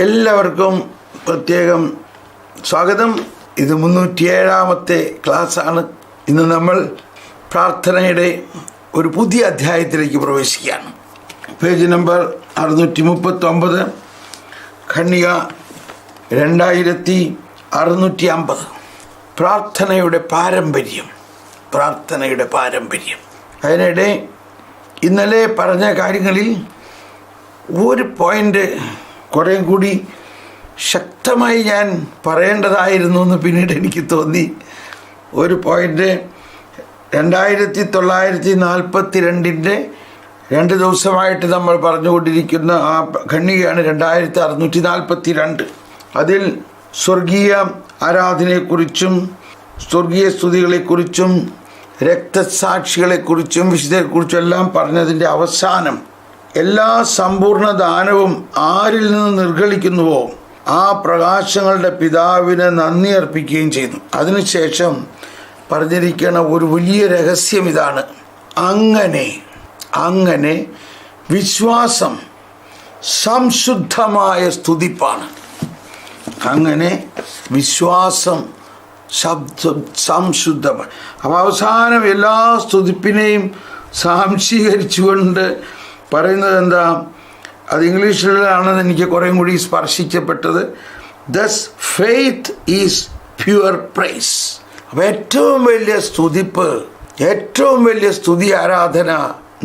എല്ലാവർക്കും പ്രത്യേകം സ്വാഗതം. ഇത് 307-ാമത്തെ ക്ലാസ്സാണ്. ഇന്ന് നമ്മൾ പ്രാർത്ഥനയുടെ ഒരു പുതിയ അധ്യായത്തിലേക്ക് പ്രവേശിക്കുകയാണ്. Page number 639, ഖണ്ഡിക 2650. പ്രാർത്ഥനയുടെ പാരമ്പര്യം. അതിനിടെ ഇന്നലെ പറഞ്ഞ കാര്യങ്ങളിൽ ഒരു പോയിൻ്റ് കുറേ കൂടി ശക്തമായി ഞാൻ പറയേണ്ടതായിരുന്നു എന്ന് പിന്നീട് എനിക്ക് തോന്നി. ഒരു പോയിൻ്റ് 2942 2 ദിവസമായിട്ട് നമ്മൾ പറഞ്ഞുകൊണ്ടിരിക്കുന്ന ആ ഖണ്ഡികയാണ് 2642. അതിൽ സ്വർഗീയ ആരാധനയെക്കുറിച്ചും സ്വർഗീയ സ്തുതികളെക്കുറിച്ചും രക്തസാക്ഷികളെക്കുറിച്ചും വിശുദ്ധരെക്കുറിച്ചും എല്ലാം പറഞ്ഞതിൻ്റെ അവസാനം എല്ലാ സമ്പൂർണ്ണ ദാനവും ആരിൽ നിന്ന് നിർഗളിക്കുന്നുവോ ആ പ്രകാശങ്ങളുടെ പിതാവിന് നന്ദി അർപ്പിക്കുകയും ചെയ്യുന്നു. അതിനുശേഷം പറഞ്ഞിരിക്കുന്ന ഒരു വലിയ രഹസ്യം ഇതാണ്: അങ്ങനെ വിശ്വാസം സംശുദ്ധമായ സ്തുതിപ്പാണ്. അങ്ങനെ വിശ്വാസം സംശുദ്ധമാണ്. അപ്പോൾ അവസാനം എല്ലാ സ്തുതിപ്പിനെയും സാംശീകരിച്ചുകൊണ്ട് പറയുന്നത് എന്താ? അത് ഇംഗ്ലീഷിലാണെന്ന് എനിക്ക് കുറേ കൂടി സ്പർശിക്കപ്പെട്ടത്. Thus faith is pure praise. അപ്പോൾ ഏറ്റവും വലിയ സ്തുതിപ്പ്, ഏറ്റവും വലിയ സ്തുതി ആരാധന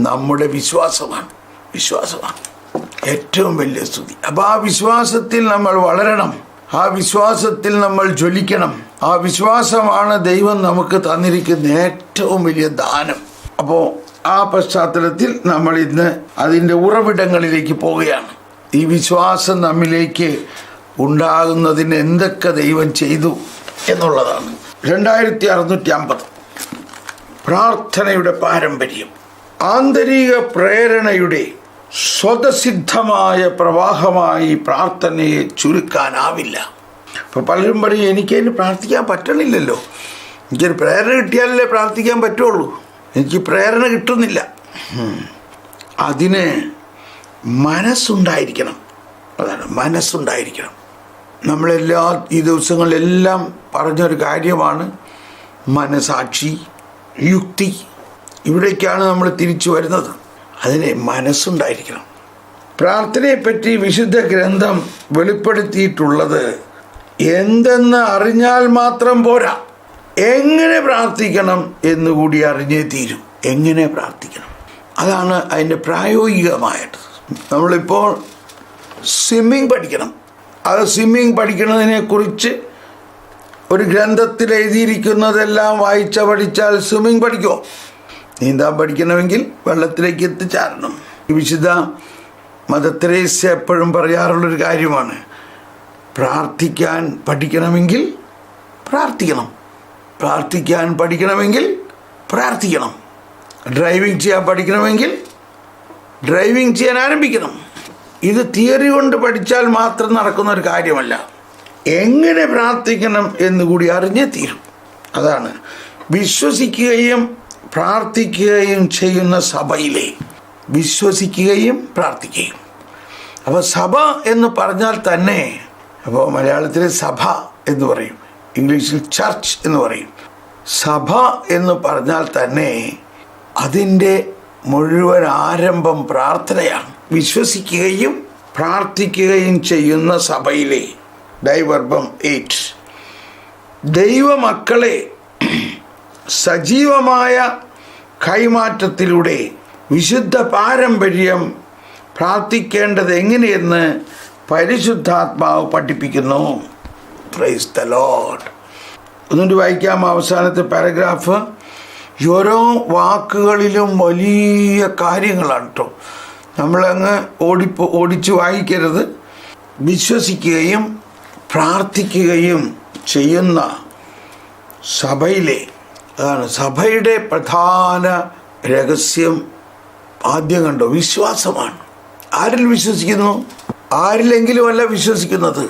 നമ്മുടെ വിശ്വാസമാണ്. ഏറ്റവും വലിയ സ്തുതി. അപ്പോൾ ആ വിശ്വാസത്തിൽ നമ്മൾ വളരണം, ആ വിശ്വാസത്തിൽ നമ്മൾ ജ്വലിക്കണം. ആ വിശ്വാസമാണ് ദൈവം നമുക്ക് തന്നിരിക്കുന്ന ഏറ്റവും വലിയ ദാനം. അപ്പോൾ ആ പശ്ചാത്തലത്തിൽ നമ്മൾ ഇന്ന് അതിൻ്റെ ഉറവിടങ്ങളിലേക്ക് പോവുകയാണ്. ഈ വിശ്വാസം നമ്മിലേക്ക് ഉണ്ടാകുന്നതിന് എന്തൊക്കെ ദൈവം ചെയ്തു എന്നുള്ളതാണ്. 2650 പ്രാർത്ഥനയുടെ പാരമ്പര്യം. ആന്തരിക പ്രേരണയുടെ സ്വതസിദ്ധമായ പ്രവാഹമായി പ്രാർത്ഥനയെ ചുരുക്കാനാവില്ല. അപ്പോൾ പലരും പറയും, എനിക്കതിന് പ്രാർത്ഥിക്കാൻ പറ്റണില്ലല്ലോ, എനിക്കൊരു പ്രേരണ കിട്ടിയാലല്ലേ പ്രാർത്ഥിക്കാൻ പറ്റുള്ളൂ, എനിക്ക് പ്രേരണ കിട്ടുന്നില്ല. അതിന് മനസ്സുണ്ടായിരിക്കണം. അതാണ്, മനസ്സുണ്ടായിരിക്കണം. നമ്മളെല്ലാ ഈ ദിവസങ്ങളിലെല്ലാം പറഞ്ഞൊരു കാര്യമാണ് മനസാക്ഷി, യുക്തി. ഇവിടേക്കാണ് നമ്മൾ തിരിച്ചു വരുന്നത്. അതിന് മനസ്സുണ്ടായിരിക്കണം. പ്രാർത്ഥനയെപ്പറ്റി വിശുദ്ധ ഗ്രന്ഥം വെളിപ്പെടുത്തിയിട്ടുള്ളത് എന്തെന്ന് അറിഞ്ഞാൽ മാത്രം പോരാ, എങ്ങനെ പ്രാർത്ഥിക്കണം എന്നുകൂടി അറിഞ്ഞേ തീരും. എങ്ങനെ പ്രാർത്ഥിക്കണം, അതാണ് അതിൻ്റെ പ്രായോഗികമായിട്ട്. നമ്മളിപ്പോൾ സ്വിമ്മിങ് പഠിക്കണം. അത് സ്വിമ്മിങ് പഠിക്കുന്നതിനെക്കുറിച്ച് ഒരു ഗ്രന്ഥത്തിൽ എഴുതിയിരിക്കുന്നതെല്ലാം പഠിച്ചാൽ സ്വിമ്മിങ് പഠിക്കുമോ? നീന്താൻ പഠിക്കണമെങ്കിൽ വെള്ളത്തിലേക്ക് എത്തിച്ചേരണം. വിശുദ്ധ മദർ തെരേസ എപ്പോഴും പറയാറുള്ളൊരു കാര്യമാണ്, പ്രാർത്ഥിക്കാൻ പഠിക്കണമെങ്കിൽ പ്രാർത്ഥിക്കണം, പ്രാർത്ഥിക്കാൻ പഠിക്കണമെങ്കിൽ പ്രാർത്ഥിക്കണം, ഡ്രൈവിംഗ് ചെയ്യാൻ പഠിക്കണമെങ്കിൽ ഡ്രൈവിംഗ് ചെയ്യാൻ ആരംഭിക്കണം. ഇത് തിയറി കൊണ്ട് പഠിച്ചാൽ മാത്രം നടക്കുന്ന ഒരു കാര്യമല്ല. എങ്ങനെ പ്രാർത്ഥിക്കണം എന്നുകൂടി അറിഞ്ഞേ തീരും. അതാണ് വിശ്വസിക്കുകയും പ്രാർത്ഥിക്കുകയും ചെയ്യുന്ന സഭയിലെ വിശ്വസിക്കുകയും പ്രാർത്ഥിക്കുകയും. അപ്പോൾ സഭ എന്ന് പറഞ്ഞാൽ തന്നെ, അപ്പോൾ മലയാളത്തിൽ സഭ എന്ന് പറയും, ഇംഗ്ലീഷിൽ ചർച്ച് എന്ന് പറയും. സഭ എന്ന് പറഞ്ഞാൽ തന്നെ അതിൻ്റെ മുഴുവൻ ആരംഭം പ്രാർത്ഥനയാണ്. വിശ്വസിക്കുകയും പ്രാർത്ഥിക്കുകയും ചെയ്യുന്ന സഭയിലെ ഡൈവർബം 8 ദൈവമക്കളെ സജീവമായ കൈമാറ്റത്തിലൂടെ വിശുദ്ധ പാരമ്പര്യം പ്രാർത്ഥിക്കേണ്ടത് എങ്ങനെയെന്ന് പരിശുദ്ധാത്മാവ് പഠിപ്പിക്കുന്നു. Praise the Lord. ഒന്നുകൂടി വായിക്കാം അവസാനത്തെ പാരഗ്രാഫ്. ഓരോ വാക്കുകളിലും വലിയ കാര്യങ്ങളാണ് കേട്ടോ. നമ്മളങ്ങ് ഓടിച്ച് വായിക്കരുത്. വിശ്വസിക്കുകയും പ്രാർത്ഥിക്കുകയും ചെയ്യുന്ന സഭയിലെ, അതാണ് സഭയുടെ പ്രധാന രഹസ്യം. ആദ്യം കണ്ടോ, വിശ്വാസമാണ്. ആരിൽ വിശ്വസിക്കുന്നു? ആരിലെങ്കിലും അല്ല വിശ്വസിക്കുന്നത്.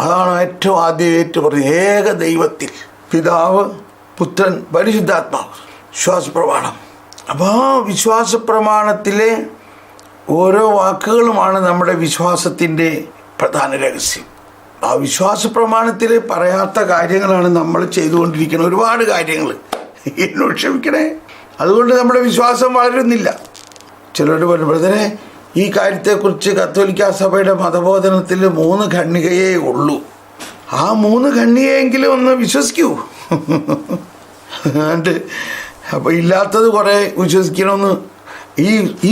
അതാണ് ഏറ്റവും ആദ്യം പറയുന്നത്. ഏക ദൈവത്തിൽ, പിതാവ്, പുത്രൻ, പരിശുദ്ധാത്മാവ്. വിശ്വാസപ്രമാണം. അപ്പോൾ ആ വിശ്വാസപ്രമാണത്തിലെ ഓരോ വാക്കുകളുമാണ് നമ്മുടെ വിശ്വാസത്തിൻ്റെ പ്രധാന രഹസ്യം. ആ വിശ്വാസ പ്രമാണത്തിൽ പറയാത്ത കാര്യങ്ങളാണ് നമ്മൾ ചെയ്തുകൊണ്ടിരിക്കുന്ന ഒരുപാട് കാര്യങ്ങൾ. എന്നോട് ക്ഷമിക്കണേ. അതുകൊണ്ട് നമ്മുടെ വിശ്വാസം വളരുന്നില്ല. ചിലർ പറഞ്ഞു, ബ്രദറെ, ഈ കാര്യത്തെക്കുറിച്ച് കത്തോലിക്ക സഭയുടെ മതബോധനത്തിൽ 3 ഖണ്ഡികയേ ഉള്ളൂ. ആ 3 ഖണ്ഡികയെങ്കിലും ഒന്ന് വിശ്വസിക്കൂ. അപ്പോൾ ഇല്ലാത്തത് കുറേ വിശ്വസിക്കണമെന്ന്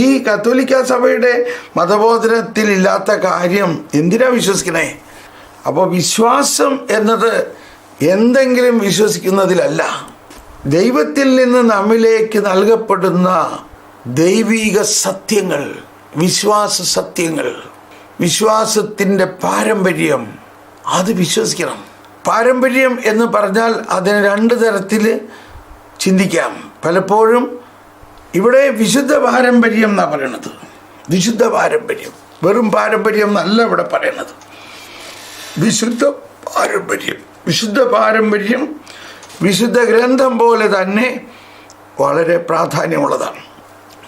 ഈ കത്തോലിക്ക സഭയുടെ മതബോധനത്തിൽ ഇല്ലാത്ത കാര്യം എന്തിനാ വിശ്വസിക്കണേ? അപ്പോൾ വിശ്വാസം എന്നത് എന്തെങ്കിലും വിശ്വസിക്കുന്നതിലല്ല, ദൈവത്തിൽ നിന്ന് നമ്മിലേക്ക് നൽകപ്പെടുന്ന ദൈവിക സത്യങ്ങൾ, വിശ്വാസ സത്യങ്ങൾ, വിശ്വാസത്തിൻ്റെ പാരമ്പര്യം, അത് വിശ്വസിക്കണം. പാരമ്പര്യം എന്ന് പറഞ്ഞാൽ അതിന് 2 തരത്തിൽ ചിന്തിക്കാം. പലപ്പോഴും ഇവിടെ വിശുദ്ധ പാരമ്പര്യം എന്നാണ് പറയണത്. വിശുദ്ധ പാരമ്പര്യം, വെറും പാരമ്പര്യം എന്നല്ല ഇവിടെ പറയണത്. വിശുദ്ധ പാരമ്പര്യം. വിശുദ്ധ പാരമ്പര്യം വിശുദ്ധ ഗ്രന്ഥം പോലെ തന്നെ വളരെ പ്രാധാന്യമുള്ളതാണ്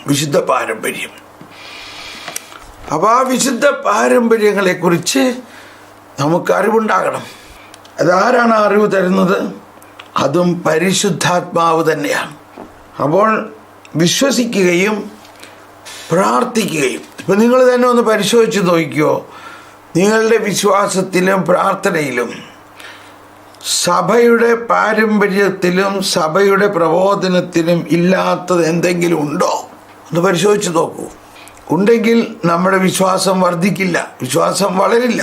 വിശുദ്ധ പാരമ്പര്യം. അപ്പോൾ ആ വിശുദ്ധ പാരമ്പര്യങ്ങളെക്കുറിച്ച് നമുക്ക് അറിവുണ്ടാകണം. അതാരാണ് അറിവ് തരുന്നത്? അതും പരിശുദ്ധാത്മാവ് തന്നെയാണ്. അപ്പോൾ വിശ്വസിക്കുകയും പ്രാർത്ഥിക്കുകയും. ഇപ്പം നിങ്ങൾ തന്നെ ഒന്ന് പരിശോധിച്ച് നോക്കിയോ, നിങ്ങളുടെ വിശ്വാസത്തിലും പ്രാർത്ഥനയിലും സഭയുടെ പാരമ്പര്യത്തിലും സഭയുടെ പ്രബോധനത്തിലും ഇല്ലാത്തത് എന്തെങ്കിലും ഉണ്ടോ? ഒന്ന് പരിശോധിച്ച് നോക്കൂ. ഉണ്ടെങ്കിൽ നമ്മുടെ വിശ്വാസം വർദ്ധിക്കില്ല, വിശ്വാസം വളരില്ല.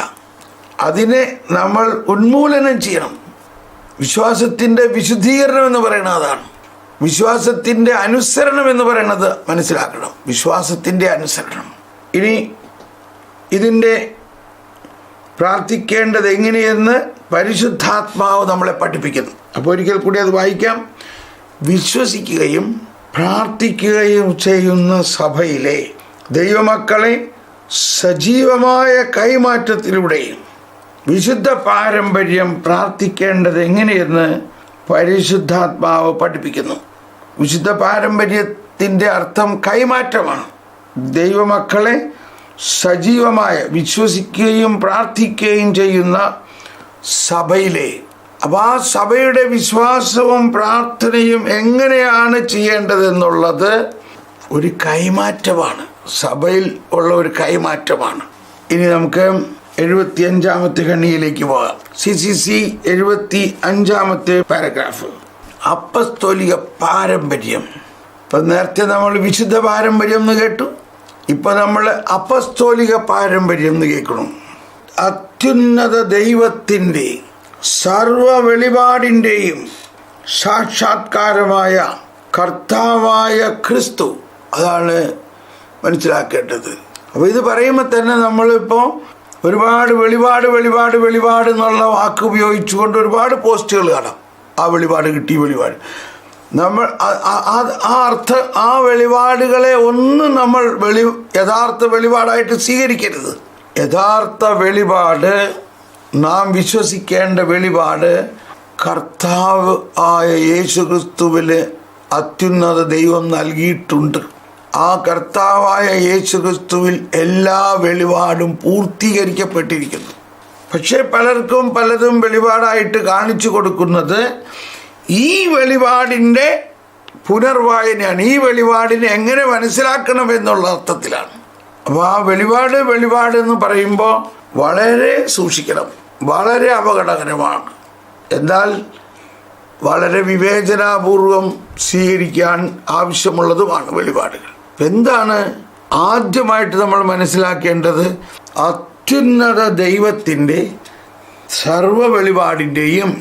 അതിനെ നമ്മൾ ഉന്മൂലനം ചെയ്യണം. വിശ്വാസത്തിൻ്റെ വിശുദ്ധീകരണം എന്ന് പറയുന്നത് അതാണ്. വിശ്വാസത്തിൻ്റെ അനുസരണം എന്ന് പറയുന്നത് മനസ്സിലാക്കണം. വിശ്വാസത്തിൻ്റെ അനുസരണം. ഇനി ഇതിൻ്റെ പ്രാർത്ഥിക്കേണ്ടത് എങ്ങനെയെന്ന് പരിശുദ്ധാത്മാവ് നമ്മളെ പഠിപ്പിക്കുന്നു. അപ്പോൾ ഒരിക്കൽ കൂടി അത് വായിക്കാം. വിശ്വസിക്കുകയും പ്രാർത്ഥിക്കുകയും ചെയ്യുന്ന സഭയിലെ ദൈവമക്കളെ സജീവമായ കൈമാറ്റത്തിലൂടെയും വിശുദ്ധ പാരമ്പര്യം പ്രാർത്ഥിക്കേണ്ടത് എങ്ങനെയെന്ന് പരിശുദ്ധാത്മാവ് പഠിപ്പിക്കുന്നു. വിശുദ്ധ പാരമ്പര്യത്തിൻ്റെ അർത്ഥം കൈമാറ്റമാണ്. ദൈവമക്കളെ സജീവമായ വിശ്വസിക്കുകയും പ്രാർത്ഥിക്കുകയും ചെയ്യുന്ന സഭയിലെ, അപ്പോൾ ആ സഭയുടെ വിശ്വാസവും പ്രാർത്ഥനയും എങ്ങനെയാണ് ചെയ്യേണ്ടതെന്നുള്ളത് ഒരു കൈമാറ്റമാണ്, സഭയിൽ ഉള്ള ഒരു കൈമാറ്റമാണ്. ഇനി നമുക്ക് 75ാമത്തെ ഖണ്ഡികയിലേക്ക് പോകാം. CCC 75ാമത്തെ പാരഗ്രാഫ്, അപ്പസ്തോലിക പാരമ്പര്യം. ഇപ്പം നേരത്തെ നമ്മൾ വിശുദ്ധ പാരമ്പര്യം എന്ന് കേട്ടു, ഇപ്പം നമ്മൾ അപ്പസ്തോലിക പാരമ്പര്യം എന്ന് കേൾക്കണം. അത്യുന്നത ദൈവത്തിൻ്റെ സർവ വെളിപാടിൻ്റെയും സാക്ഷാത്കാരമായ കർത്താവായ ക്രിസ്തു, അതാണ് മനസ്സിലാക്കേണ്ടത്. അപ്പോൾ ഇത് പറയുമ്പോൾ തന്നെ നമ്മളിപ്പോൾ ഒരുപാട് വെളിപാട് എന്നുള്ള വാക്ക് ഉപയോഗിച്ചുകൊണ്ട് ഒരുപാട് പോസ്റ്റുകൾ കാണാം. ആ വെളിപാട് കിട്ടി, വെളിപാട്. നമ്മൾ ആ വെളിപാടുകളെ ഒന്നും നമ്മൾ യഥാർത്ഥ വെളിപാടായിട്ട് സ്വീകരിക്കരുത്. യഥാർത്ഥ വെളിപാട്, നാം വിശ്വസിക്കേണ്ട വെളിപാട് കർത്താവ് ആയ യേശുക്രിസ്തുവിൽ അത്യുന്നത ദൈവം നൽകിയിട്ടുണ്ട്. ആ കർത്താവായ യേശുക്രിസ്തുവിൽ എല്ലാ വെളിപാടും പൂർത്തീകരിക്കപ്പെട്ടിരിക്കുന്നു. പക്ഷേ പലർക്കും പലതും വെളിപാടായിട്ട് കാണിച്ചു കൊടുക്കുന്നത് ഈ വെളിപാടിൻ്റെ പുനർവായനയാണ്. ഈ വെളിപാടിനെ എങ്ങനെ മനസ്സിലാക്കണം എന്നുള്ള അർത്ഥത്തിലാണ്. അപ്പോൾ ആ വെളിപാട് എന്ന് പറയുമ്പോൾ വളരെ സൂക്ഷിക്കണം, വളരെ അപകടകരമാണ്. എന്നാൽ വളരെ വിവേചനാപൂർവം സ്വീകരിക്കാൻ ആവശ്യമുള്ളതുമാണ് വെളിപാടുകൾ. എന്താണ് ആദ്യമായിട്ട് നമ്മൾ മനസ്സിലാക്കേണ്ടത്? അത്യുന്നത ദൈവത്തിൻ്റെ സർവ വെളിപാടിൻ്റെയും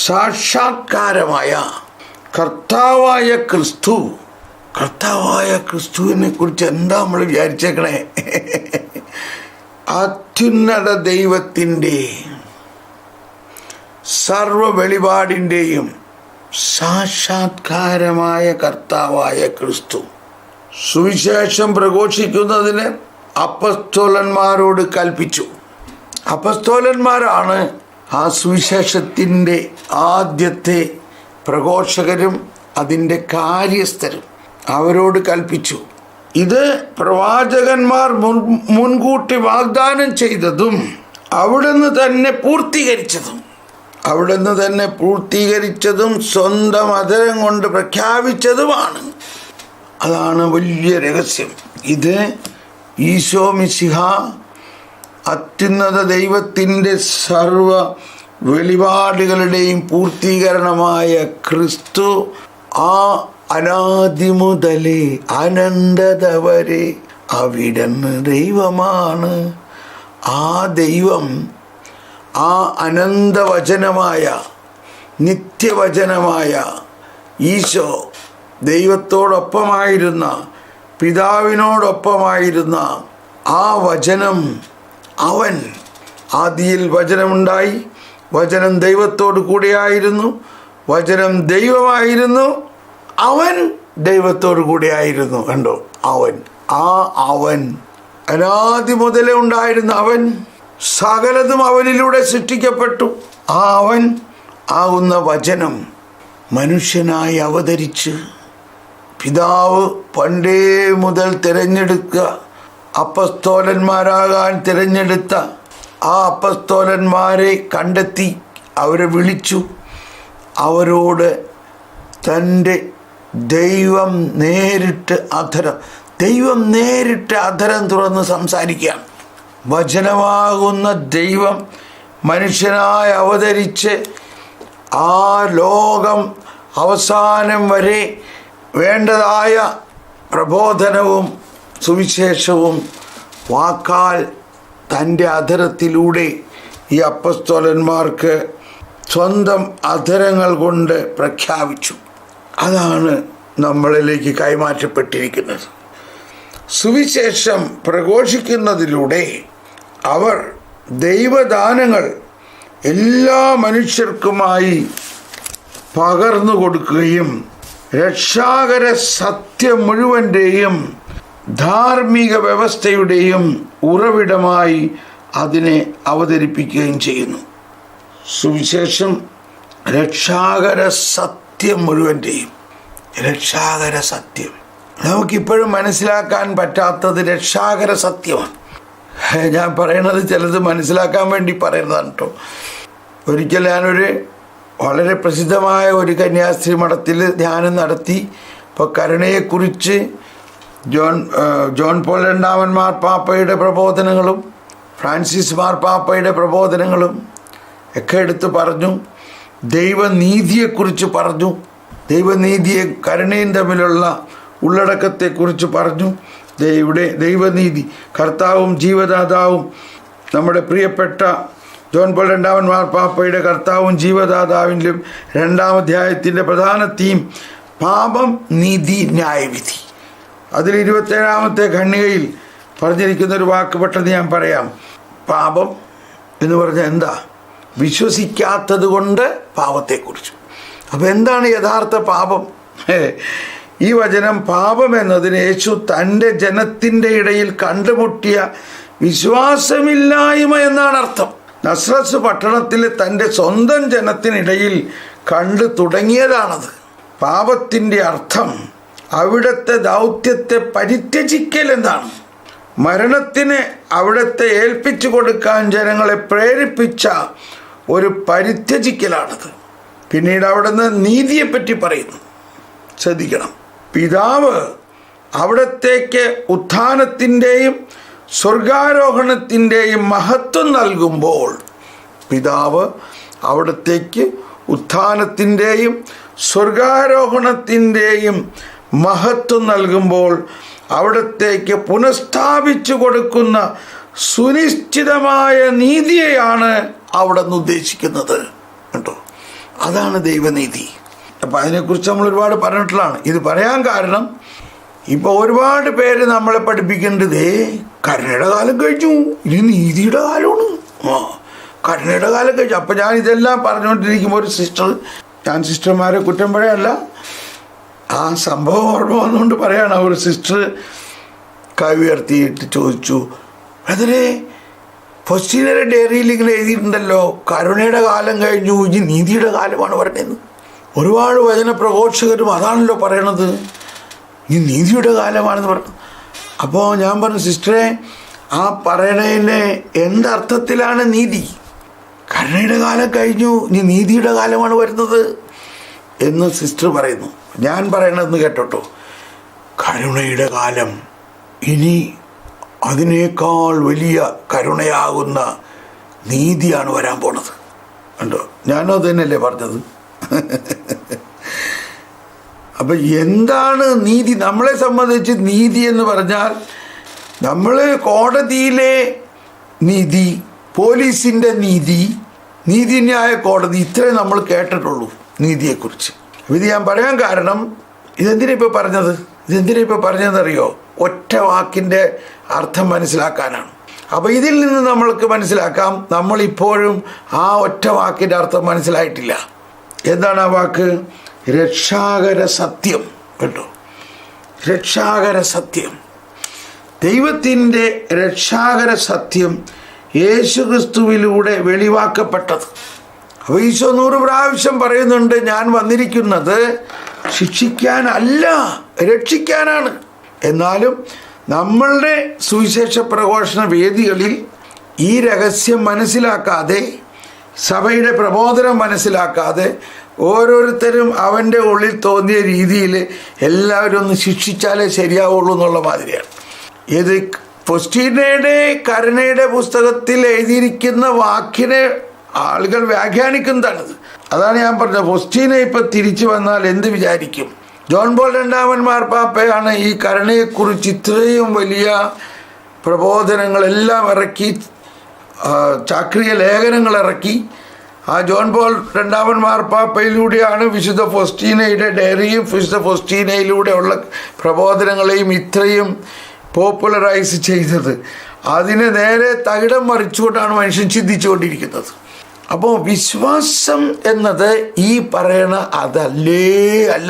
സാക്ഷാത്കാരമായ കർത്താവായ ക്രിസ്തു. കർത്താവായ ക്രിസ്തുവിനെ കുറിച്ച് എന്താ നമ്മൾ വിചാരിച്ചേക്കണേ? അത്യുന്നത ദൈവത്തിൻ്റെ സർവ വെളിപാടിൻ്റെയും സാക്ഷാത്കാരമായ കർത്താവായ ക്രിസ്തു. സുവിശേഷം പ്രഘോഷിക്കുന്നതിന് അപ്പസ്തോലന്മാരോട് കൽപ്പിച്ചു. അപ്പസ്തോലന്മാരാണ് ആ സുവിശേഷത്തിൻ്റെ ആദ്യത്തെ പ്രഘോഷകരും അതിൻ്റെ കാര്യസ്ഥരും. അവരോട് കൽപ്പിച്ചു, ഇത് പ്രവാചകന്മാർ മുൻകൂട്ടി വാഗ്ദാനം ചെയ്തതും അവിടുന്ന് തന്നെ പൂർത്തീകരിച്ചതും സ്വന്തം അധരം കൊണ്ട് പ്രഖ്യാപിച്ചതുമാണ്. അതാണ് വലിയ രഹസ്യം. ഇത് ഈശോ മിശിഹ അത്യുന്നത ദൈവത്തിൻ്റെ സർവ വെളിപാടുകളുടെയും പൂർത്തീകരണമായ ക്രിസ്തു ആ അനാദി മുതലേ അനന്തത വരെ അവിടുന്ന് ദൈവമാണ്. ആ ദൈവം, ആ അനന്തവചനമായ നിത്യവചനമായ ഈശോ, ദൈവത്തോടൊപ്പമായിരുന്ന, പിതാവിനോടൊപ്പമായിരുന്ന ആ വചനം, അവൻ ആദിയിൽ വചനമുണ്ടായി, വചനം ദൈവത്തോടു കൂടെയായിരുന്നു, വചനം ദൈവമായിരുന്നു, അവൻ ദൈവത്തോടു കൂടെയായിരുന്നു. കണ്ടോ, അവൻ അനാദി മുതലേ ഉണ്ടായിരുന്ന അവൻ, സകലതും അവനിലൂടെ സൃഷ്ടിക്കപ്പെട്ടു. ആ അവൻ ആകുന്ന വചനം മനുഷ്യനായി അവതരിച്ച് പിതാവ് പണ്ടേ മുതൽ തിരഞ്ഞെടുക്കുക അപ്പസ്തോലന്മാരാകാൻ തിരഞ്ഞെടുത്ത ആ അപ്പസ്തോലന്മാരെ കണ്ടെത്തി അവരെ വിളിച്ചു. അവരോട് തൻ്റെ ദൈവം നേരിട്ട് അധരം തുറന്ന് സംസാരിക്കുകയാണ്. വചനമാകുന്ന ദൈവം മനുഷ്യനായി അവതരിച്ച് ആ ലോകം അവസാനം വരെ വേണ്ടതായ പ്രബോധനവും സുവിശേഷവും വാക്കാൽ തൻ്റെ അധരത്തിലൂടെ ഈ അപ്പസ്തോലന്മാർക്ക് സ്വന്തം അധരങ്ങൾ കൊണ്ട് പ്രഖ്യാപിച്ചു. അതാണ് നമ്മളിലേക്ക് കൈമാറ്റപ്പെട്ടിരിക്കുന്നത്. സുവിശേഷം പ്രഘോഷിക്കുന്നതിലൂടെ അവർ ദൈവദാനങ്ങൾ എല്ലാ മനുഷ്യർക്കുമായി പകർന്നു കൊടുക്കുകയും രക്ഷാകര സത്യം മുഴുവൻ്റെയും ധാർമ്മിക വ്യവസ്ഥയുടെയും ഉറവിടമായി അതിനെ അവതരിപ്പിക്കുകയും ചെയ്യുന്നു. സുവിശേഷം രക്ഷാകര സത്യം മുഴുവൻ്റെയും, രക്ഷാകര സത്യം നമുക്കിപ്പോഴും മനസ്സിലാക്കാൻ പറ്റാത്തത് രക്ഷാകര സത്യമാണ്. ഞാൻ പറയണത് ചിലത് മനസ്സിലാക്കാൻ വേണ്ടി പറയുന്നതാണ് കേട്ടോ. ഒരിക്കൽ ഞാനൊരു വളരെ പ്രസിദ്ധമായ ഒരു കന്യാസ്ത്രീ മഠത്തിൽ ധ്യാനം നടത്തി. ഇപ്പോൾ കരുണയെക്കുറിച്ച് ജോൺ പോൾ രണ്ടാമൻ മാർപ്പാപ്പയുടെ പ്രബോധനങ്ങളും ഫ്രാൻസിസ് മാർപ്പാപ്പയുടെ പ്രബോധനങ്ങളും ഒക്കെ എടുത്ത് പറഞ്ഞു. ദൈവനീതിയെക്കുറിച്ച് പറഞ്ഞു. ദൈവനീതിയെ കരുണയും തമ്മിലുള്ള ഉള്ളടക്കത്തെക്കുറിച്ച് പറഞ്ഞു. ഇവിടെ ദൈവനീതി, കർത്താവും ജീവദാതാവും, നമ്മുടെ പ്രിയപ്പെട്ട ജോൺ പോൾ രണ്ടാമൻ മാർപ്പാപ്പയുടെ കർത്താവും ജീവദാതാവിലും 2-ാം അധ്യായത്തിൻ്റെ പ്രധാന തീം പാപം, നീതി, ന്യായവിധി. അതിൽ 27-ാമത്തെ ഖണ്ഡികയിൽ പറഞ്ഞിരിക്കുന്നൊരു വാക്ക് പെട്ടെന്ന് ഞാൻ പറയാം. പാപം എന്ന് പറഞ്ഞാൽ എന്താ? വിശ്വസിക്കാത്തത് കൊണ്ട് പാപത്തെക്കുറിച്ച്. അപ്പോൾ എന്താണ് യഥാർത്ഥ പാപം? ഈ വചനം പാപം എന്നതിന് യേശു തൻ്റെ ജനത്തിൻ്റെ ഇടയിൽ കണ്ടുമുട്ടിയ വിശ്വാസമില്ലായ്മ എന്നാണ് അർത്ഥം. നസ്രത്ത് പട്ടണത്തിലെ തൻ്റെ സ്വന്തം ജനത്തിനിടയിൽ കണ്ടു തുടങ്ങിയതാണത്. പാപത്തിൻ്റെ അർത്ഥം അവിടുത്തെ ദൗത്യത്തെ പരിത്യജിക്കൽ എന്നാണ്. മരണത്തിന് അവിടുത്തെ ഏൽപ്പിച്ചു കൊടുക്കാൻ ജനങ്ങളെ പ്രേരിപ്പിച്ച ഒരു പരിത്യജിക്കലാണത്. പിന്നീട് അവിടുന്ന് നീതിയെപ്പറ്റി പറയുന്നു. ശ്രദ്ധിക്കണം, പിതാവ് അവിടത്തേക്ക് ഉത്ഥാനത്തിൻ്റെയും സ്വർഗാരോഹണത്തിൻ്റെയും മഹത്വം നൽകുമ്പോൾ, പിതാവ് അവിടത്തേക്ക് ഉത്ഥാനത്തിൻ്റെയും സ്വർഗാരോഹണത്തിൻ്റെയും മഹത്വം നൽകുമ്പോൾ അവിടത്തേക്ക് പുനഃസ്ഥാപിച്ചു കൊടുക്കുന്ന സുനിശ്ചിതമായ നീതിയെയാണ് അവിടെ നിന്ന് ഉദ്ദേശിക്കുന്നത് കേട്ടോ. അതാണ് ദൈവനീതി. അപ്പം അതിനെക്കുറിച്ച് നമ്മൾ ഒരുപാട് പറഞ്ഞിട്ടുള്ളതാണ്. ഇത് പറയാൻ കാരണം, ഇപ്പോൾ ഒരുപാട് പേര് നമ്മളെ പഠിപ്പിക്കേണ്ടത് കരുണയുടെ കാലം കഴിഞ്ഞു, ഇനി നീതിയുടെ കാലമാണ്. കരുണയുടെ കാലം കഴിഞ്ഞു. അപ്പം ഞാൻ ഇതെല്ലാം പറഞ്ഞുകൊണ്ടിരിക്കുമ്പോൾ ഒരു സിസ്റ്റർ, ഞാൻ സിസ്റ്റർമാരെ കുറ്റം പറയല്ല, ആ സംഭവം ഓർമ്മ വന്നുകൊണ്ട് പറയാണ്. ഒരു സിസ്റ്റർ കൈ ഉയർത്തിയിട്ട് ചോദിച്ചു, അതിനെ ഫസ്റ്റിനറി ഡയറിയിൽ ഇങ്ങനെ എഴുതിയിട്ടുണ്ടല്ലോ, കരുണയുടെ കാലം കഴിഞ്ഞു, ഇനി നീതിയുടെ കാലമാണ് പറഞ്ഞത്. ഒരുപാട് വചന പ്രഘോഷകരും അതാണല്ലോ പറയണത്, ഈ നീതിയുടെ കാലമാണെന്ന് പറഞ്ഞു. അപ്പോൾ ഞാൻ പറഞ്ഞു, സിസ്റ്ററെ, ആ പറയണതിൻ്റെ എന്തർത്ഥത്തിലാണ് നീതി? കരുണയുടെ കാലം കഴിഞ്ഞു, ഇനി നീതിയുടെ കാലമാണ് വരുന്നത് എന്ന് സിസ്റ്റർ പറയുന്നു. ഞാൻ പറയണതെന്ന് കേട്ടോട്ടോ, കരുണയുടെ കാലം ഇനി അതിനേക്കാൾ വലിയ കരുണയാകുന്ന നീതിയാണ് വരാൻ പോണത്. കണ്ടോ, ഞാനും അത് തന്നെയല്ലേ പറഞ്ഞത്. അപ്പം എന്താണ് നീതി? നമ്മളെ സംബന്ധിച്ച് നീതി എന്ന് പറഞ്ഞാൽ നമ്മൾ കോടതിയിലെ നീതി, പോലീസിൻ്റെ നീതി, നീതിന്യായ കോടതി, ഇത്രേ നമ്മൾ കേട്ടിട്ടുള്ളൂ നീതിയെക്കുറിച്ച്. ഇത് ഞാൻ പറയാൻ കാരണം, ഇതെന്തിനാ ഇപ്പോൾ പറഞ്ഞതെന്നറിയോ? ഒറ്റ വാക്കിൻ്റെ അർത്ഥം മനസ്സിലാക്കാനാണ്. അപ്പോൾ ഇതിൽ നിന്ന് നമ്മൾക്ക് മനസ്സിലാക്കാം, നമ്മളിപ്പോഴും ആ ഒറ്റ വാക്കിൻ്റെ അർത്ഥം മനസ്സിലായിട്ടില്ല. എന്താണ് ആ വാക്ക്? രക്ഷാകര സത്യം. കേട്ടോ, രക്ഷാകര സത്യം, ദൈവത്തിൻ്റെ രക്ഷാകര സത്യം യേശുക്രിസ്തുവിലൂടെ വെളിവാക്കപ്പെട്ടത്. അപ്പോൾ ഈശോ 100 പ്രാവശ്യം പറയുന്നുണ്ട്, ഞാൻ വന്നിരിക്കുന്നത് ശിക്ഷിക്കാനല്ല, രക്ഷിക്കാനാണ്. എന്നാലും നമ്മളുടെ സുവിശേഷ പ്രഘോഷണ വേദികളിൽ ഈ രഹസ്യം മനസ്സിലാക്കാതെ, സഭയുടെ പ്രബോധനം മനസ്സിലാക്കാതെ, ഓരോരുത്തരും അവൻ്റെ ഉള്ളിൽ തോന്നിയ രീതിയിൽ എല്ലാവരും ഒന്ന് ശിക്ഷിച്ചാലേ ശരിയാവുള്ളൂ എന്നുള്ള മാതിരിയാണ്. ഇത് ഫൊസ്റ്റീനയുടെ കരുണയുടെ പുസ്തകത്തിൽ എഴുതിയിരിക്കുന്ന വാക്കിനെ ആളുകൾ വ്യാഖ്യാനിക്കുന്നതാണിത്. അതാണ് ഞാൻ പറഞ്ഞത്. ഫൊസ്റ്റീന ഇപ്പം തിരിച്ചു വന്നാൽ എന്ത് വിചാരിക്കും? ജോൺ പോൾ രണ്ടാമൻ മാർപ്പാപ്പയാണ് ഈ കരുണയെക്കുറിച്ച് ഇത്രയും വലിയ പ്രബോധനങ്ങളെല്ലാം ഇറക്കി, ചാക്രിക ലേഖനങ്ങൾ ഇറക്കി. ആ ജോൺ പോൾ രണ്ടാമൻ മാർപ്പാപ്പയിലൂടെയാണ് വിശുദ്ധ ഫൊസ്റ്റീനയുടെ ഡയറിയും വിശുദ്ധ ഫൊസ്റ്റീനയിലൂടെയുള്ള പ്രബോധനങ്ങളെയും ഇത്രയും പോപ്പുലറൈസ് ചെയ്തത്. അതിനെ നേരെ തകിടം മറിച്ചുകൊണ്ടാണ് മനുഷ്യൻ ചിന്തിച്ചുകൊണ്ടിരിക്കുന്നത്. അപ്പോൾ വിശ്വാസം എന്നത് ഈ പറയണ അല്ല.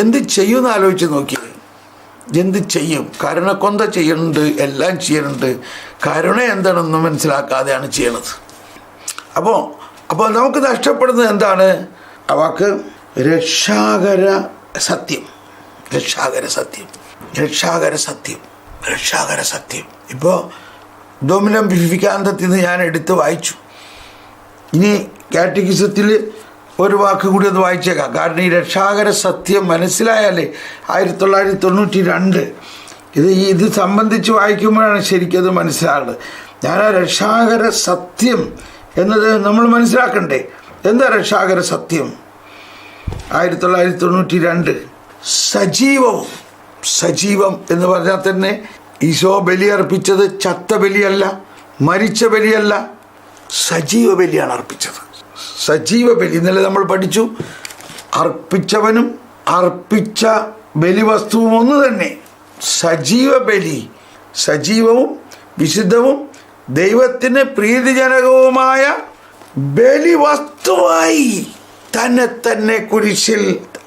എന്ത് ചെയ്യുമെന്ന് ആലോചിച്ച് നോക്കി. എന്ത് ചെയ്യും? കരുണക്കൊന്ത ചെയ്യുന്നുണ്ട്, എല്ലാം ചെയ്യുന്നുണ്ട്. കരുണ എന്താണെന്ന് മനസ്സിലാക്കാതെയാണ് ചെയ്യണത്. അപ്പോൾ നമുക്ക് നഷ്ടപ്പെടുന്നത് എന്താണ്? ആ വാക്ക് രക്ഷാകര സത്യം. ഇപ്പോൾ ഡൊമിനം വിഫിക്കാന്തത്തിൽ നിന്ന് ഞാൻ എടുത്ത് വായിച്ചു. ഇനി കാറ്റഗിസത്തിൽ ഒരു വാക്ക് കൂടി ഒന്ന് വായിച്ചേക്കാം. കാരണം ഈ രക്ഷാകര സത്യം മനസ്സിലായാലേ 1992 ഇത് സംബന്ധിച്ച് വായിക്കുമ്പോഴാണ് ശരിക്കത് മനസ്സിലാകുന്നത്. ഞാൻ ആ രക്ഷാകര സത്യം എന്നത് നമ്മൾ മനസ്സിലാക്കണ്ടേ. എന്താ രക്ഷാകര സത്യം? 1992 സജീവം എന്ന് പറഞ്ഞാൽ തന്നെ ഈശോ ബലി അർപ്പിച്ചത് ചത്ത ബലിയല്ല, മരിച്ച ബലിയല്ല, സജീവ ബലിയാണ് അർപ്പിച്ചത്. സജീവ ബലി ഇന്നലെ നമ്മൾ പഠിച്ചു. അർപ്പിച്ചവനും അർപ്പിച്ച ബലിവസ്തുവും ഒന്ന് തന്നെ. സജീവ ബലി, സജീവവും വിശുദ്ധവും ദൈവത്തിന് പ്രീതിജനകവുമായ ബലിവസ്തുവായി തന്നെ കുരിശിൽ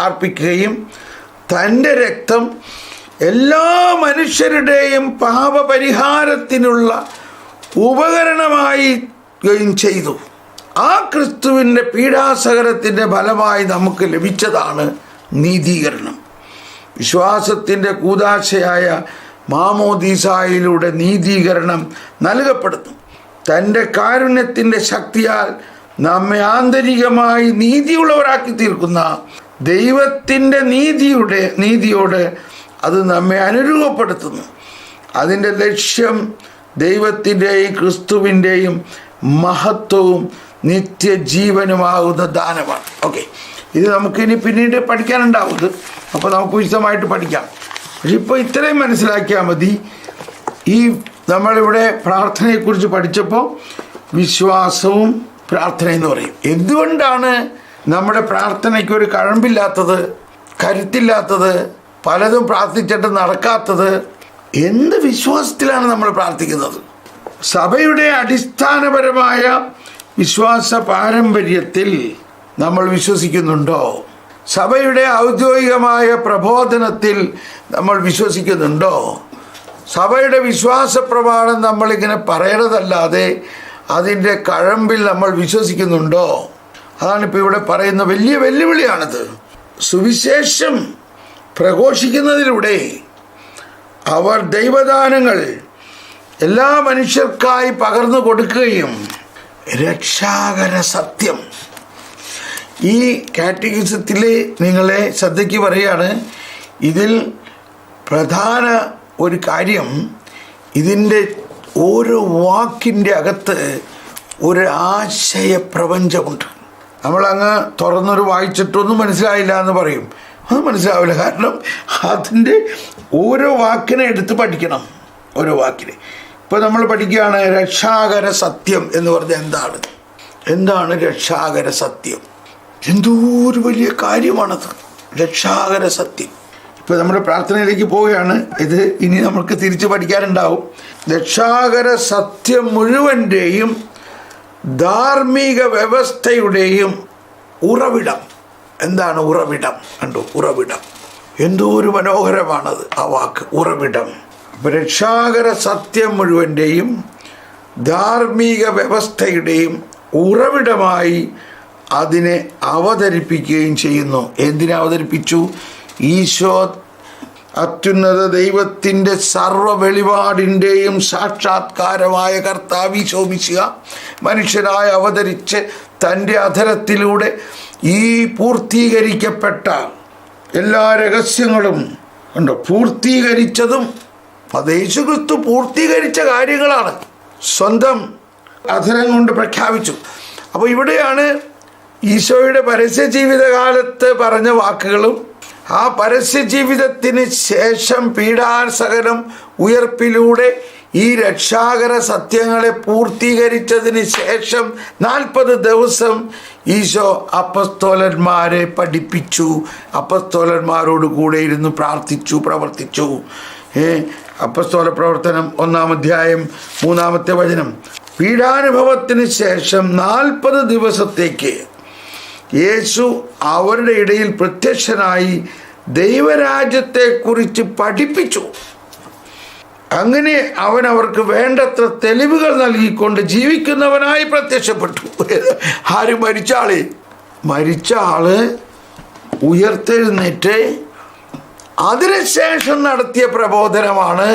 അർപ്പിക്കുകയും തൻ്റെ രക്തം എല്ലാ മനുഷ്യരുടെയും പാപപരിഹാരത്തിനുള്ള ഉപകരണമായിയും ചെയ്തു. ആ ക്രിസ്തുവിൻ്റെ പീഡാസഹനത്തിൻ്റെ ഫലമായി നമുക്ക് ലഭിച്ചതാണ് നീതീകരണം. വിശ്വാസത്തിൻ്റെ കൂദാശയായ മാമോദീസായിലൂടെ നീതീകരണം നൽകപ്പെടുന്നു. തൻ്റെ കാരുണ്യത്തിൻ്റെ ശക്തിയാൽ നമ്മെ ആന്തരികമായി നീതിയുള്ളവരാക്കി തീർക്കുന്ന ദൈവത്തിൻ്റെ നീതിയോട് അത് നമ്മെ അനുരൂപപ്പെടുത്തുന്നു. അതിൻ്റെ ലക്ഷ്യം ദൈവത്തിൻ്റെയും ക്രിസ്തുവിൻ്റെയും മഹത്വവും നിത്യജീവനുമാകുന്ന ദാനമാണ്. ഓക്കെ, ഇത് നമുക്കിനി പിന്നീട് പഠിക്കാനുണ്ടാവുന്നത്, അപ്പോൾ നമുക്ക് വിശദമായിട്ട് പഠിക്കാം. പക്ഷെ ഇപ്പോൾ ഇത്രയും മനസ്സിലാക്കിയാൽ മതി. ഈ നമ്മളിവിടെ പ്രാർത്ഥനയെക്കുറിച്ച് പഠിച്ചപ്പോൾ വിശ്വാസവും പ്രാർത്ഥനയെന്ന് പറയും. എന്തുകൊണ്ടാണ് നമ്മുടെ പ്രാർത്ഥനയ്ക്ക് ഒരു കഴമ്പില്ലാത്തത്, കരുത്തില്ലാത്തത്, പലതും പ്രാർത്ഥിച്ചിട്ട് നടക്കാത്തത്? എന്ത് വിശ്വാസത്തിലാണ് നമ്മൾ പ്രാർത്ഥിക്കുന്നത്? സഭയുടെ അടിസ്ഥാനപരമായ വിശ്വാസ പാരമ്പര്യത്തിൽ നമ്മൾ വിശ്വസിക്കുന്നുണ്ടോ? സഭയുടെ ഔദ്യോഗികമായ പ്രബോധനത്തിൽ നമ്മൾ വിശ്വസിക്കുന്നുണ്ടോ? സഭയുടെ വിശ്വാസ പ്രമാണം നമ്മളിങ്ങനെ പറയണതല്ലാതെ അതിൻ്റെ കഴമ്പിൽ നമ്മൾ വിശ്വസിക്കുന്നുണ്ടോ? അതാണിപ്പോൾ ഇവിടെ പറയുന്ന വലിയ വെല്ലുവിളിയാണിത്. സുവിശേഷം പ്രഘോഷിക്കുന്നതിലൂടെ അവർ ദൈവദാനങ്ങൾ എല്ലാ മനുഷ്യർക്കായി പകർന്നു കൊടുക്കുകയും രക്ഷാകര സത്യം. ഈ കാറ്റഗിസത്തിൽ നിങ്ങളെ ശ്രദ്ധയ്ക്ക് പറയുകയാണ്, ഇതിൽ പ്രധാന ഒരു കാര്യം, ഇതിൻ്റെ ഓരോ വാക്കിൻ്റെ അകത്ത് ഒരു ആശയപ്രപഞ്ചമുണ്ട്. നമ്മളങ്ങ് തുറന്നൊരു വായിച്ചിട്ടൊന്നും മനസ്സിലായില്ല എന്ന് പറയും. അത് മനസ്സിലാവില്ല. കാരണം അതിൻ്റെ ഓരോ വാക്കിനെ എടുത്ത് പഠിക്കണം. ഓരോ വാക്കിനെ ഇപ്പോൾ നമ്മൾ പഠിക്കുകയാണ് രക്ഷാകര സത്യം എന്ന് പറഞ്ഞാൽ എന്താണ് രക്ഷാകര സത്യം? എന്തോ ഒരു വലിയ കാര്യമാണത് രക്ഷാകര സത്യം. ഇപ്പോൾ നമ്മൾ പ്രാർത്ഥനയിലേക്ക് പോവുകയാണ്. ഇത് ഇനി നമുക്ക് തിരിച്ച് പഠിക്കാനുണ്ടാവും. രക്ഷാകര സത്യം മുഴുവൻ്റെയും ധാർമ്മിക വ്യവസ്ഥയുടെയും ഉറവിടം. എന്താണ് ഉറവിടം? കണ്ടു, ഉറവിടം. എന്തോ ഒരു മനോഹരമാണത് ആ വാക്ക്, ഉറവിടം. അപ്പോൾ രക്ഷാകര സത്യം മുഴുവൻ്റെയും ധാർമ്മിക വ്യവസ്ഥയുടെയും ഉറവിടമായി അതിനെ അവതരിപ്പിക്കുകയും ചെയ്യുന്നു. എന്തിനെ അവതരിപ്പിച്ചു? ഈശോ അത്യുന്നത ദൈവത്തിൻ്റെ സർവ്വ വെളിപാടിൻ്റെയും സാക്ഷാത്കാരമായ കർത്താവ് ഈശോ മിശിഹ മനുഷ്യനായി അവതരിച്ച് തൻ്റെ അധരത്തിലൂടെ ഈ പൂർത്തീകരിക്കപ്പെട്ട എല്ലാ രഹസ്യങ്ങളും ഉണ്ടോ പൂർത്തീകരിച്ചതും അത് യേശുക്രിസ്തു പൂർത്തീകരിച്ച കാര്യങ്ങളാണ്, സ്വന്തം അധരം കൊണ്ട് പ്രഖ്യാപിച്ചു. അപ്പോൾ ഇവിടെയാണ് ഈശോയുടെ പരസ്യ ജീവിതകാലത്ത് പറഞ്ഞ വാക്കുകളും ആ പരസ്യ ജീവിതത്തിന് ശേഷം പീഡാസഹനം ഉയർപ്പിലൂടെ ഈ രക്ഷാകര സത്യങ്ങളെ പൂർത്തീകരിച്ചതിന് ശേഷം 40 ദിവസം ഈശോ അപ്പസ്തോലന്മാരെ പഠിപ്പിച്ചു. അപ്പസ്തോലന്മാരോട് കൂടെ ഇരുന്ന് പ്രാർത്ഥിച്ചു, പ്രവർത്തിച്ചു. അപ്പസ്തോല പ്രവർത്തനം 1-ാം അധ്യായം 3-ാമത്തെ വചനം. പീഡാനുഭവത്തിന് ശേഷം 40 ദിവസത്തേക്ക് യേശു അവരുടെ ഇടയിൽ പ്രത്യക്ഷനായി ദൈവരാജ്യത്തെക്കുറിച്ച് പഠിപ്പിച്ചു. അങ്ങനെ അവൻ അവർക്ക് വേണ്ടത്ര തെളിവുകൾ നൽകിക്കൊണ്ട് ജീവിക്കുന്നവനായി പ്രത്യക്ഷപ്പെട്ടു. ആര്? മരിച്ച ആള് ഉയർത്തെഴുന്നേറ്റ് അതിനുശേഷം നടത്തിയ പ്രബോധനമാണ്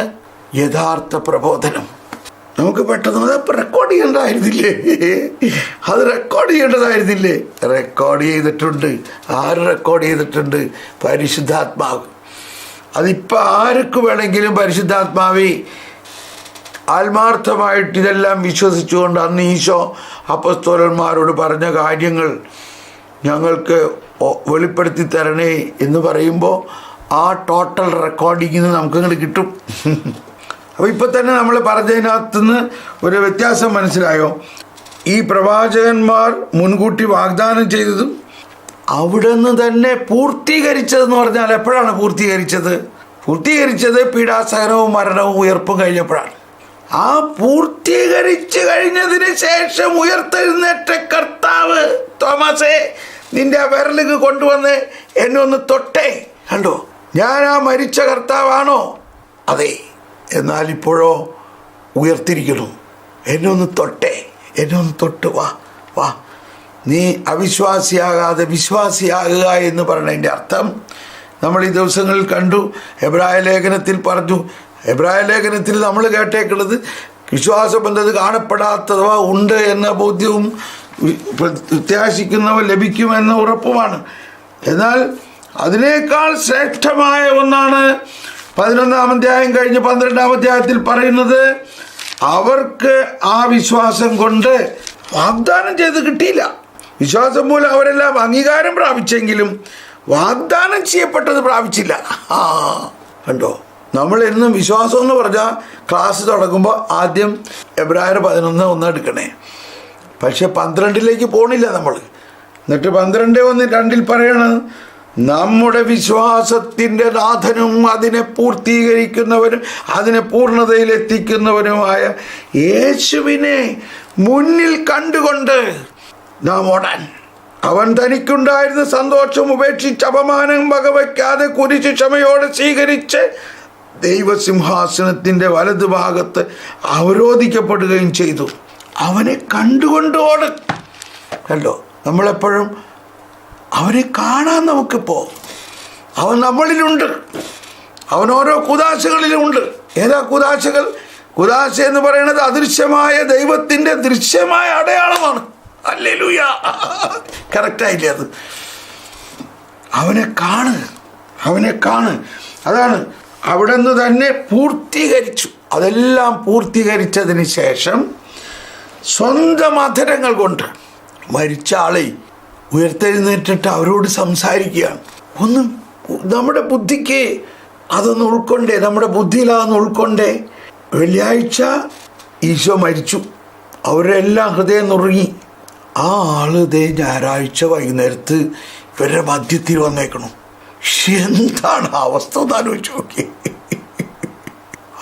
യഥാർത്ഥ പ്രബോധനം. നമുക്ക് പെട്ടെന്ന് അത് റെക്കോർഡ് ചെയ്യേണ്ടതായിരുന്നില്ലേ? റെക്കോർഡ് ചെയ്തിട്ടുണ്ട്. ആര് റെക്കോർഡ് ചെയ്തിട്ടുണ്ട്? പരിശുദ്ധാത്മാവ്. അതിപ്പോൾ ആർക്ക് വേണമെങ്കിലും പരിശുദ്ധാത്മാവേ ആത്മാർത്ഥമായിട്ട് ഇതെല്ലാം വിശ്വസിച്ചുകൊണ്ട് അന്ന് ഈശോ അപ്പസ്തോലന്മാരോട് പറഞ്ഞ കാര്യങ്ങൾ ഞങ്ങൾക്ക് വെളിപ്പെടുത്തി തരണേ എന്ന് പറയുമ്പോൾ ആ ടോട്ടൽ റെക്കോർഡിങ്ങിന് നമുക്കങ്ങോട്ട് കിട്ടും. അപ്പോൾ ഇപ്പം തന്നെ നമ്മൾ പറഞ്ഞതിനകത്തുനിന്ന് ഒരു വ്യത്യാസം മനസ്സിലായോ? ഈ പ്രവാചകന്മാർ മുൻകൂട്ടി വാഗ്ദാനം ചെയ്തതും അവിടെ നിന്ന് തന്നെ പൂർത്തീകരിച്ചതെന്ന് പറഞ്ഞാൽ എപ്പോഴാണ് പൂർത്തീകരിച്ചത് പീഡാസഹനവും മരണവും ഉയർപ്പും കഴിഞ്ഞപ്പോഴാണ്. ആ പൂർത്തീകരിച്ച് കഴിഞ്ഞതിന് ശേഷം ഉയർത്തെഴുന്നേറ്റ കർത്താവ്, തോമസേ നിന്റെ ആ വിരലിക്ക് കൊണ്ടുവന്ന് എന്നെ ഒന്ന് തൊട്ടേ, കണ്ടോ ഞാൻ ആ മരിച്ച കർത്താവാണോ? അതെ, എന്നാൽ ഇപ്പോഴോ ഉയർത്തിരിക്കുന്നു. എന്നെ ഒന്ന് തൊട്ട് വാ. നീ അവിശ്വാസിയാകാതെ വിശ്വാസിയാകുക എന്ന് പറയുന്നതിൻ്റെ അർത്ഥം നമ്മൾ ഈ ദിവസങ്ങളിൽ കണ്ടു. എബ്രായ ലേഖനത്തിൽ പറഞ്ഞു. എബ്രായ ലേഖനത്തിൽ നമ്മൾ കേട്ടേക്കുന്നത് വിശ്വാസബന്ധത കാണപ്പെടാത്തവ ഉണ്ട് എന്ന ബോധ്യവും പ്രത്യാശിക്കുന്നവ ലഭിക്കുമെന്ന ഉറപ്പുമാണ്. എന്നാൽ അതിനേക്കാൾ ശ്രേഷ്ഠമായ ഒന്നാണ് 11-ാം അധ്യായം കഴിഞ്ഞ് 12-ാം അധ്യായത്തിൽ പറയുന്നത്. അവർക്ക് ആ വിശ്വാസം കൊണ്ട് വാഗ്ദാനം ചെയ്ത് കിട്ടിയില്ല. വിശ്വാസം മൂലം അവരെല്ലാം അംഗീകാരം പ്രാപിച്ചെങ്കിലും വാഗ്ദാനം ചെയ്യപ്പെട്ടത് പ്രാപിച്ചില്ല. കണ്ടോ, നമ്മൾ എന്നും വിശ്വാസം എന്ന് പറഞ്ഞാൽ ക്ലാസ് തുടങ്ങുമ്പോൾ ആദ്യം എബ്രായർ 11:1 എടുക്കണേ. പക്ഷെ 12ലേക്ക് പോണില്ല നമ്മൾ. എന്നിട്ട് 12:1-2 പറയണത് നമ്മുടെ വിശ്വാസത്തിൻ്റെ നാഥനും അതിനെ പൂർത്തീകരിക്കുന്നവനും അതിനെ പൂർണ്ണതയിലെത്തിക്കുന്നവനുമായ യേശുവിനെ മുന്നിൽ കണ്ടുകൊണ്ട് നാം ഓടാൻ. അവൻ തനിക്കുണ്ടായിരുന്ന സന്തോഷം ഉപേക്ഷിച്ച് അപമാനം വകവയ്ക്കാതെ കുരിശ് ക്ഷമയോടെ സ്വീകരിച്ച് ദൈവസിംഹാസനത്തിൻ്റെ വലതുഭാഗത്ത് അവരോധിക്കപ്പെടുകയും ചെയ്തു. അവനെ കണ്ടുകൊണ്ട് ഓട്. കണ്ടോ, നമ്മളെപ്പോഴും അവനെ കാണാൻ നമുക്കിപ്പോൾ അവൻ നമ്മളിലുണ്ട്. അവൻ ഓരോ കുദാശകളിലുമുണ്ട്. ഏതാ കുദാശകൾ? കുദാശ എന്ന് പറയുന്നത് അദൃശ്യമായ ദൈവത്തിൻ്റെ ദൃശ്യമായ അടയാളമാണ്. ഹല്ലേലൂയ, കറക്റ്റായില്ലേ? അത് അവനെ കാണ്. അതാണ് അവിടെ നിന്ന് തന്നെ പൂർത്തീകരിച്ചു. അതെല്ലാം പൂർത്തീകരിച്ചതിന് ശേഷം സ്വന്തം അധരങ്ങൾ കൊണ്ട് മരിച്ച ആളെ ഉയർത്തെഴുന്നേറ്റിട്ട് അവരോട് സംസാരിക്കുകയാണ്. ഒന്നും നമ്മുടെ ബുദ്ധിക്ക് അതൊന്ന് ഉൾക്കൊണ്ടേ, നമ്മുടെ ബുദ്ധിയിൽ അതൊന്ന് ഉൾക്കൊണ്ടേ. വെള്ളിയാഴ്ച ഈശോ മരിച്ചു, അവരെല്ലാം ഹൃദയം നുറുങ്ങി. ആ ആള് ദേ ഞായറാഴ്ച വൈകുന്നേരത്ത് ഇവരുടെ മധ്യത്തിൽ വന്നേക്കണു. എന്താണ് അവസ്ഥ എന്ന് ആലോചിച്ച് നോക്കി.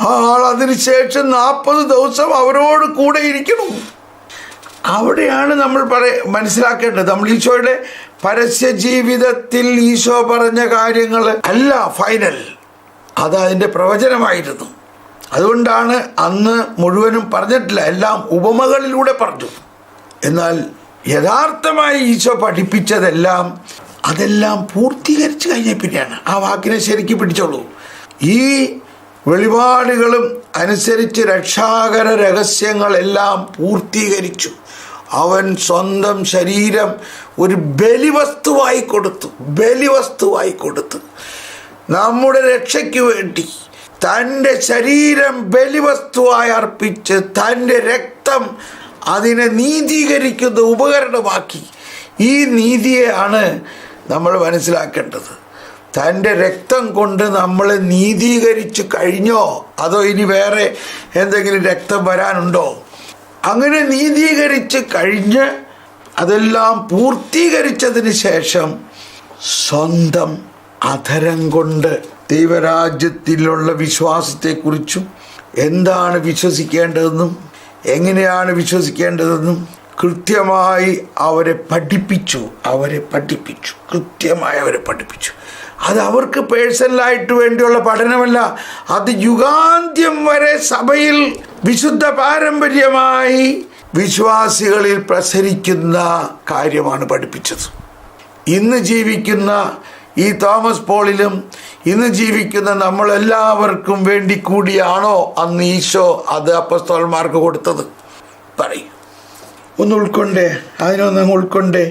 ആ ആൾ അതിനുശേഷം 40 ദിവസം അവരോട് കൂടെ ഇരിക്കണം. അവിടെയാണ് നമ്മൾ മനസ്സിലാക്കേണ്ടത്. നമ്മൾ ഈശോയുടെ പരസ്യ ജീവിതത്തിൽ ഈശോ പറഞ്ഞ കാര്യങ്ങൾ അല്ല ഫൈനൽ, അത് അതിൻ്റെ പ്രവചനമായിരുന്നു. അതുകൊണ്ടാണ് അന്ന് മുഴുവനും പറഞ്ഞിട്ടില്ല, എല്ലാം ഉപമകളിലൂടെ പറഞ്ഞു. എന്നാൽ യഥാർത്ഥമായി ഈശോ പഠിപ്പിച്ചതെല്ലാം അതെല്ലാം പൂർത്തീകരിച്ചു കഴിഞ്ഞ പിന്നെയാണ്. ആ വാക്കിനെ ശരിക്കും പിടിച്ചോളൂ. ഈ വെളിപാടുകളും അനുസരിച്ച് രക്ഷാകര രഹസ്യങ്ങളെല്ലാം പൂർത്തീകരിച്ചു. അവൻ സ്വന്തം ശരീരം ഒരു ബലിവസ്തുവായി കൊടുത്തു. നമ്മുടെ രക്ഷയ്ക്ക് വേണ്ടി തൻ്റെ ശരീരം ബലിവസ്തുവായി അർപ്പിച്ച് തൻ്റെ രക്തം അതിനെ നീതീകരിക്കുന്ന ഉപകരണമാക്കി. ഈ നീതിയെയാണ് നമ്മൾ മനസ്സിലാക്കേണ്ടത്. തൻ്റെ രക്തം കൊണ്ട് നമ്മളെ നീതീകരിച്ച് കഴിഞ്ഞോ, അതോ ഇനി വേറെ എന്തെങ്കിലും രക്തം വരാനുണ്ടോ? അങ്ങനെ നീതീകരിച്ച് കഴിഞ്ഞ് അതെല്ലാം പൂർത്തീകരിച്ചതിന് ശേഷം സ്വന്തം അധരം കൊണ്ട് ദൈവരാജ്യത്തിലുള്ള വിശ്വാസത്തെക്കുറിച്ചും എന്താണ് വിശ്വസിക്കേണ്ടതെന്നും എങ്ങനെയാണ് വിശ്വസിക്കേണ്ടതെന്നും കൃത്യമായി അവരെ പഠിപ്പിച്ചു. കൃത്യമായി അവരെ പഠിപ്പിച്ചു. അത് അവർക്ക് പേഴ്സണലായിട്ട് വേണ്ടിയുള്ള പഠനമല്ല, അത് യുഗാന്ത്യം വരെ സഭയിൽ വിശുദ്ധ പാരമ്പര്യമായി വിശ്വാസികളിൽ പ്രസരിക്കുന്ന കാര്യമാണ് പഠിപ്പിച്ചത്. ഇന്ന് ജീവിക്കുന്ന ഈ തോമസ് പോളിലും ഇന്ന് ജീവിക്കുന്ന നമ്മളെല്ലാവർക്കും വേണ്ടി കൂടിയാണോ അന്ന് ഈശോ അത് അപ്പോസ്തലന്മാർക്ക് കൊടുത്തത്? പറയും. ഒന്ന് ഉൾക്കൊണ്ടേ, അതിനൊന്ന് ഉൾക്കൊണ്ടേ.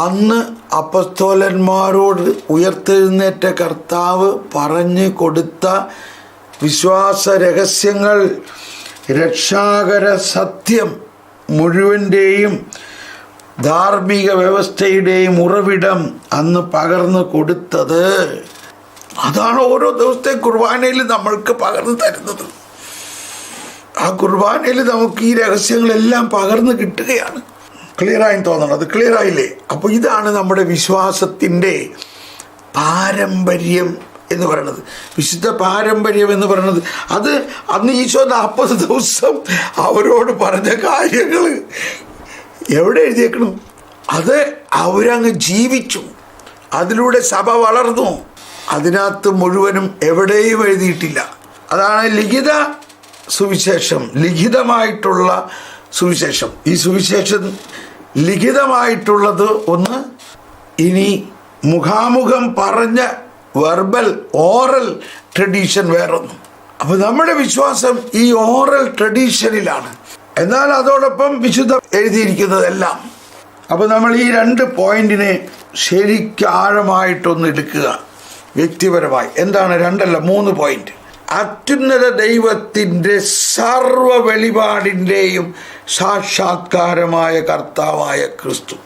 അന്ന് അപ്പോസ്തലന്മാരോട് ഉയർത്തെഴുന്നേറ്റ കർത്താവ് പറഞ്ഞു കൊടുത്ത വിശ്വാസ രഹസ്യങ്ങൾ, രക്ഷാകര സത്യം മുഴുവൻ്റെയും ധാർമ്മിക വ്യവസ്ഥയുടെയും ഉറവിടം അന്ന് പകർന്നു കൊടുത്തത്. അതാണ് ഓരോ ദിവസത്തെ കുർബാനയിൽ നമ്മൾക്ക് പകർന്നു തരുന്നത്. ആ കുർബാനയിൽ നമുക്ക് ഈ രഹസ്യങ്ങളെല്ലാം പകർന്നു കിട്ടുകയാണ്. ക്ലിയറായി തോന്നണം. അത് ക്ലിയറായില്ലേ? അപ്പോൾ ഇതാണ് നമ്മുടെ വിശ്വാസത്തിൻ്റെ പാരമ്പര്യം എന്ന് പറയുന്നത്, വിശുദ്ധ പാരമ്പര്യം എന്ന് പറയുന്നത്. അത് അന്ന് ഈശോ 40 ദിവസം അവരോട് പറഞ്ഞ കാര്യങ്ങൾ എവിടെ എഴുതിയേക്കണം? അത് അവരങ്ങ് ജീവിച്ചു. അതിലൂടെ സഭ വളർന്നു. അതിനകത്ത് മുഴുവനും എവിടെയും എഴുതിയിട്ടില്ല. അതാണ് ലിഖിത സുവിശേഷം, ലിഖിതമായിട്ടുള്ള സുവിശേഷം. ഈ സുവിശേഷം ലിഖിതമായിട്ടുള്ളത് ഒന്ന്, ഇനി മുഖാമുഖം പറഞ്ഞ വെർബൽ ഓറൽ ട്രഡീഷൻ വേറൊന്നും. അപ്പോൾ നമ്മുടെ വിശ്വാസം ഈ ഓറൽ ട്രഡീഷനിലാണ്. എന്നാൽ അതോടൊപ്പം വിശുദ്ധ എഴുതിയിരിക്കുന്നതെല്ലാം. അപ്പോൾ നമ്മൾ ഈ 2 പോയിന്റിനെ ശരിക്കും ആഴമായിട്ടൊന്ന് എടുക്കുക വ്യക്തിപരമായി. എന്താണ് 2 അല്ല 3 പോയിന്റ്. അത്യുന്നത ദൈവത്തിൻ്റെ സർവ വെളിപാടിൻ്റെയും സാക്ഷാത്കാരമായ കർത്താവായ ക്രിസ്തു.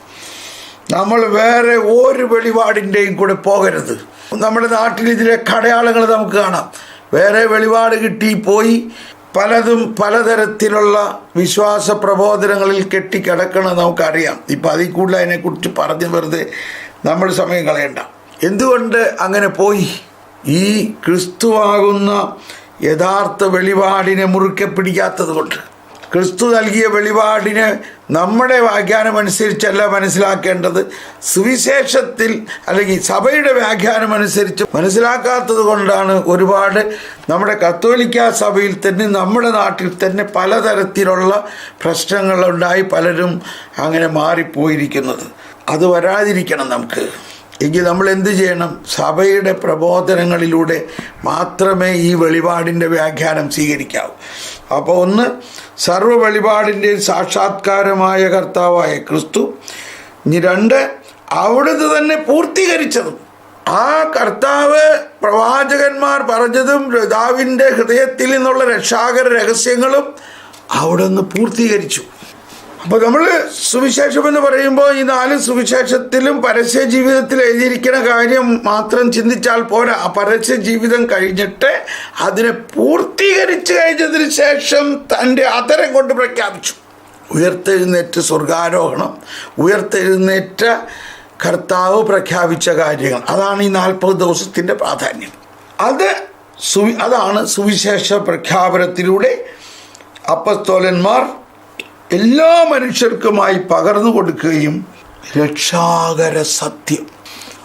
നമ്മൾ വേറെ ഒരു വെളിപാടിൻ്റെയും കൂടെ പോകരുത്. നമ്മുടെ നാട്ടിൽ ഇതിലെ അടയാളങ്ങൾ നമുക്ക് കാണാം. വേറെ വെളിപാട് കിട്ടി പോയി പലതും പലതരത്തിലുള്ള വിശ്വാസ പ്രബോധനങ്ങളിൽ കെട്ടിക്കിടക്കണം നമുക്കറിയാം. ഇപ്പം അതിൽ കൂടുതൽ അതിനെക്കുറിച്ച് പറഞ്ഞ് വെറുതെ നമ്മൾ സമയം കളയണ്ട. എന്തുകൊണ്ട് അങ്ങനെ പോയി? ഈ ക്രിസ്തുവാകുന്ന യഥാർത്ഥ വെളിപാടിനെ മുറുക്കെ പിടിക്കാത്തത് കൊണ്ട്. ക്രിസ്തു നൽകിയ വെളിപാടിന് നമ്മുടെ വ്യാഖ്യാനം അനുസരിച്ചല്ല മനസ്സിലാക്കേണ്ടത്, സുവിശേഷത്തിൽ അല്ലെങ്കിൽ സഭയുടെ വ്യാഖ്യാനം അനുസരിച്ച് മനസ്സിലാക്കാത്തത് കൊണ്ടാണ് ഒരുപാട് നമ്മുടെ കത്തോലിക്ക സഭയിൽ തന്നെ നമ്മുടെ നാട്ടിൽ തന്നെ പലതരത്തിലുള്ള പ്രശ്നങ്ങളുണ്ടായി പലരും അങ്ങനെ മാറിപ്പോയിരിക്കുന്നത്. അത് വരാതിരിക്കണം നമുക്ക്. എങ്കിൽ നമ്മൾ എന്ത് ചെയ്യണം? സഭയുടെ പ്രബോധനങ്ങളിലൂടെ മാത്രമേ ഈ വെളിപാടിൻ്റെ വ്യാഖ്യാനം സ്വീകരിക്കാവൂ. അപ്പോൾ ഒന്ന്, സർവ്വ വെളിപാടിൻ്റെ സാക്ഷാത്കാരമായ കർത്താവായ ക്രിസ്തു. ഇനി രണ്ട്, അവിടുന്ന് തന്നെ പൂർത്തീകരിച്ചതും. ആ കർത്താവ് പ്രവാചകന്മാർ പറഞ്ഞതും പിതാവിൻ്റെ ഹൃദയത്തിൽ നിന്നുള്ള രക്ഷാകര രഹസ്യങ്ങളും അവിടുന്ന് പൂർത്തീകരിച്ചു. അപ്പോൾ നമ്മൾ സുവിശേഷം എന്ന് പറയുമ്പോൾ ഈ 4 സുവിശേഷത്തിലും പരസ്യ ജീവിതത്തിൽ എഴുതിയിരിക്കുന്ന കാര്യം മാത്രം ചിന്തിച്ചാൽ പോരാ. ആ പരസ്യ ജീവിതം കഴിഞ്ഞിട്ട് അതിനെ പൂർത്തീകരിച്ചു കഴിഞ്ഞതിന് ശേഷം തൻ്റെ അധരം കൊണ്ട് പ്രഖ്യാപിച്ചു. ഉയർത്തെഴുന്നേറ്റ് സ്വർഗാരോഹണം, ഉയർത്തെഴുന്നേറ്റ കർത്താവ് പ്രഖ്യാപിച്ച കാര്യങ്ങൾ, അതാണ് ഈ 40 ദിവസത്തിൻ്റെ പ്രാധാന്യം. അതാണ് സുവിശേഷ പ്രഖ്യാപനത്തിലൂടെ അപ്പസ്തോലന്മാർ എല്ലാ മനുഷ്യർക്കുമായി പകർന്നു കൊടുക്കുകയും രക്ഷാകര സത്യം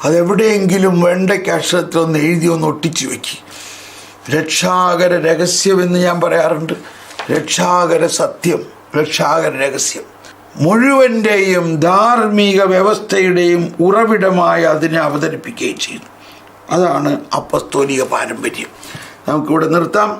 അതെവിടെയെങ്കിലും വേണ്ടയ്ക്ക് അക്ഷരത്തിലൊന്ന് എഴുതി ഒന്ന് ഒട്ടിച്ചു വയ്ക്കും. രക്ഷാകര രഹസ്യമെന്ന് ഞാൻ പറയാറുണ്ട്. രക്ഷാകര സത്യം, രക്ഷാകര രഹസ്യം മുഴുവൻ്റെയും ധാർമ്മിക വ്യവസ്ഥയുടെയും ഉറവിടമായി അതിനെ അവതരിപ്പിക്കുകയും ചെയ്യുന്നു. അതാണ് അപ്പസ്തോലിക പാരമ്പര്യം. നമുക്കിവിടെ നിർത്താം.